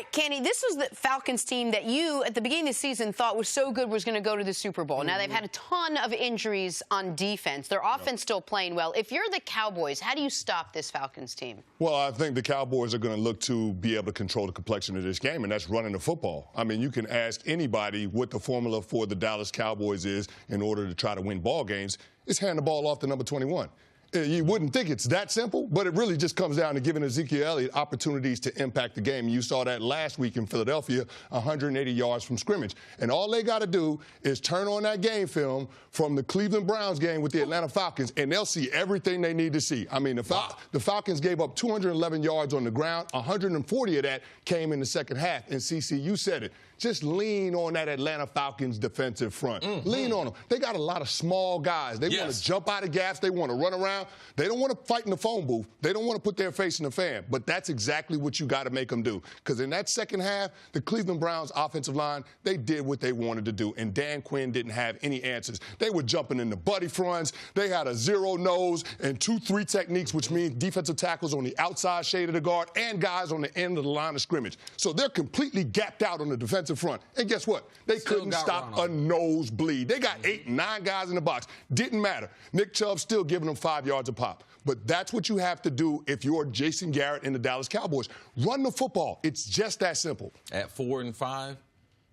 right, Canty, this was the Falcons team that you, at the beginning of the season, thought was so good was going to go to the Super Bowl. Now, they've had a ton of injuries on defense. Their offense still playing well. If you're the Cowboys, how do you stop this Falcons team? Well, I think the Cowboys are going to look to be able to control the complexion of this game, and that's running the football. I mean, you can ask anybody what the formula for the Dallas Cowboys is in order to try to win ball games. It's hand the ball off to number 21. You wouldn't think it's that simple, but it really just comes down to giving Ezekiel Elliott opportunities to impact the game. You saw that last week in Philadelphia, 180 yards from scrimmage. And all they got to do is turn on that game film from the Cleveland Browns game with the Atlanta Falcons, and they'll see everything they need to see. I mean, the Falcons gave up 211 yards on the ground. 140 of that came in the second half. And, CC, you said it. Just lean on that Atlanta Falcons defensive front. Lean on them. They got a lot of small guys. They want to jump out of gaps. They want to run around. They don't want to fight in the phone booth. They don't want to put their face in the fan. But that's exactly what you got to make them do. Because in that second half, the Cleveland Browns offensive line, they did what they wanted to do. And Dan Quinn didn't have any answers. They were jumping in the buddy fronts. They had a zero nose and 2-3 techniques, which means defensive tackles on the outside shade of the guard and guys on the end of the line of scrimmage. So they're completely gapped out on the defensive front. And guess what? They couldn't stop a nosebleed. They got 8, 9 guys in the box. Didn't matter. Nick Chubb still giving them 5 yards a pop. But that's what you have to do if you're Jason Garrett and the Dallas Cowboys. Run the football. It's just that simple. At 4-5,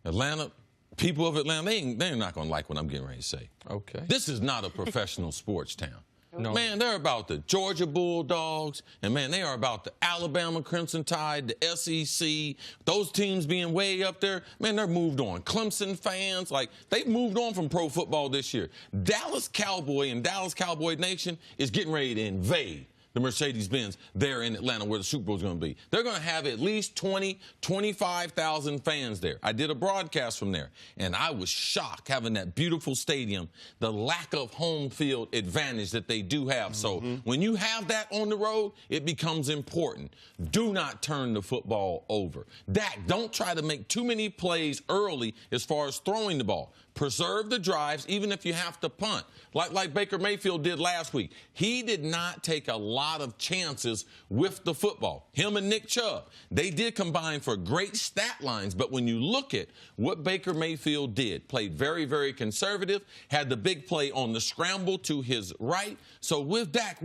Atlanta, people of Atlanta, they're not going to like what I'm getting ready to say. Okay. This is not a professional sports town. No. Man, they're about the Georgia Bulldogs, and, man, they are about the Alabama Crimson Tide, the SEC, those teams being way up there. Man, they're moved on. Clemson fans, like, they've moved on from pro football this year. Dallas Cowboy and Dallas Cowboy Nation is getting ready to invade the Mercedes-Benz there in Atlanta where the Super Bowl is going to be. They're going to have at least 20, 25,000 fans there. I did a broadcast from there, and I was shocked having that beautiful stadium, the lack of home field advantage that they do have. So when you have that on the road, it becomes important. Do not turn the football over. Dak, don't try to make too many plays early as far as throwing the ball. Preserve the drives, even if you have to punt, like Baker Mayfield did last week. He did not take a lot of chances with the football. Him and Nick Chubb, they did combine for great stat lines, but when you look at what Baker Mayfield did, played very, very conservative, had the big play on the scramble to his right. So with Dak,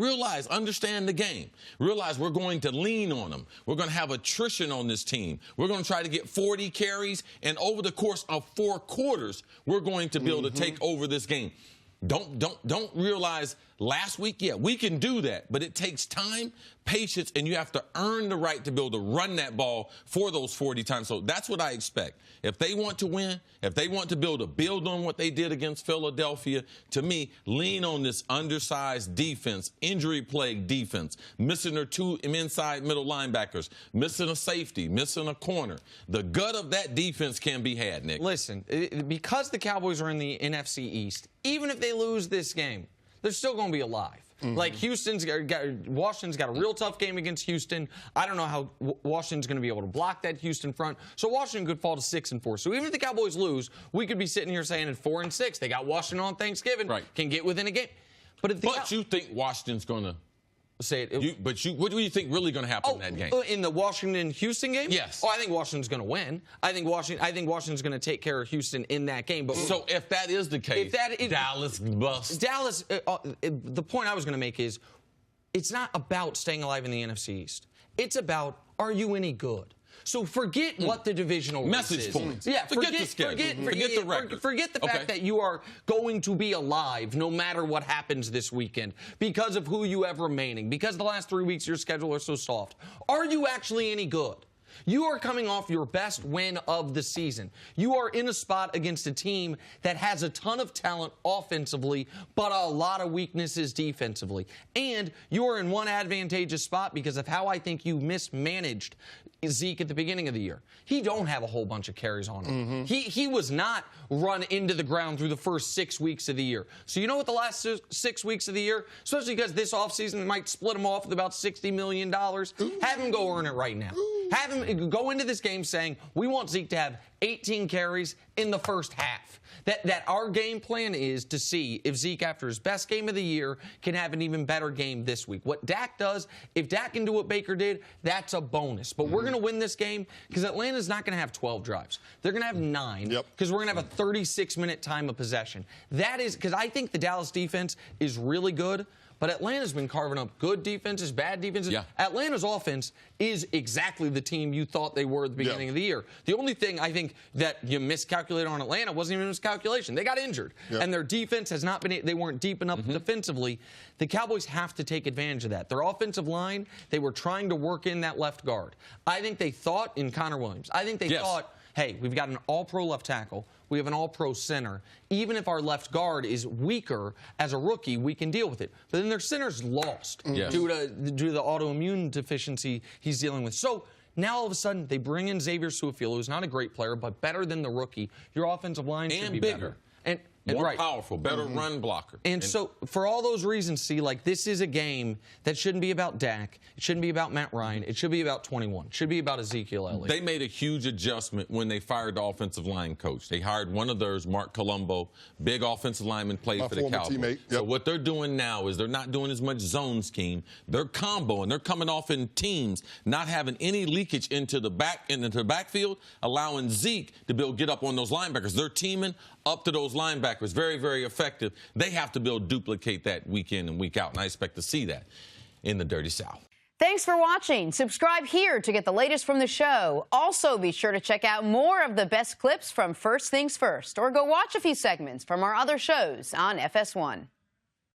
understand the game. Realize we're going to lean on him. We're going to have attrition on this team. We're going to try to get 40 carries, and over the course of 4 quarters, we're going to be able to take over this game. Don't realize last week, yeah, we can do that, but it takes time, patience, and you have to earn the right to be able to run that ball for those 40 times. So that's what I expect. If they want to win, if they want to build on what they did against Philadelphia, to me, lean on this undersized defense, injury-plagued defense, missing their 2 inside middle linebackers, missing a safety, missing a corner. The gut of that defense can be had, Nick. Listen, because the Cowboys are in the NFC East, even if they lose this game, they're still going to be alive. Like Washington's got a real tough game against Houston. I don't know how Washington's going to be able to block that Houston front. So Washington could fall to 6-4. So even if the Cowboys lose, we could be sitting here saying at 4-6, they got Washington on Thanksgiving, can get within a game. But you think Washington's going to say it? What do you think really going to happen in that game? In the Washington-Houston game? Yes. Oh, I think Washington's going to win. I think Washington's going to take care of Houston in that game. But so if that is the case, Dallas busts. Dallas. The point I was going to make is, it's not about staying alive in the NFC East. It's about, are you any good? So forget what the divisional message is. points. Yeah, forget the schedule. Forget the record. Forget the fact that you are going to be alive no matter what happens this weekend because of who you have remaining, because the last 3 weeks of your schedule are so soft. Are you actually any good? You are coming off your best win of the season. You are in a spot against a team that has a ton of talent offensively, but a lot of weaknesses defensively. And you are in one advantageous spot because of how I think you mismanaged Zeke at the beginning of the year. He don't have a whole bunch of carries on him. He was not run into the ground through the first 6 weeks of the year. So you know what the last 6 weeks of the year, especially because this offseason might split him off with about $60 million, have him go earn it right now. Have him go into this game saying we want Zeke to have 18 carries in the first half. That our game plan is to see if Zeke, after his best game of the year, can have an even better game this week. What Dak does, if Dak can do what Baker did, that's a bonus. But we're going to win this game because Atlanta's not going to have 12 drives. They're going to have 9 because we're going to have a 36-minute time of possession. That is because I think the Dallas defense is really good. But Atlanta's been carving up good defenses, bad defenses. Yeah. Atlanta's offense is exactly the team you thought they were at the beginning of the year. The only thing I think that you miscalculated on Atlanta wasn't even a miscalculation. They got injured. And their defense has not been, they weren't deep enough defensively. The Cowboys have to take advantage of that. Their offensive line, they were trying to work in that left guard. I think they thought in Connor Williams. I think they thought, hey, we've got an all-pro left tackle. We have an all-pro center. Even if our left guard is weaker as a rookie, we can deal with it. But then their center's lost due to the autoimmune deficiency he's dealing with. So now all of a sudden they bring in Xavier Su'a-Filo, who's not a great player, but better than the rookie. Your offensive line should be bigger. Better. More powerful, better run blocker. And so, for all those reasons, see, like, this is a game that shouldn't be about Dak. It shouldn't be about Matt Ryan. It should be about 21. It should be about Ezekiel Elliott. They made a huge adjustment when they fired the offensive line coach. They hired one of theirs, Mark Colombo, big offensive lineman, played for the Cowboys. Teammate. So what they're doing now is they're not doing as much zone scheme. They're comboing. They're coming off in teams, not having any leakage into the backfield, allowing Zeke to be able to get up on those linebackers. They're teaming up to those linebackers. Very, very effective. They have to be able to duplicate that week in and week out, and I expect to see that in the Dirty South. Thanks for watching. Subscribe here to get the latest from the show. Also, be sure to check out more of the best clips from First Things First, or go watch a few segments from our other shows on FS1.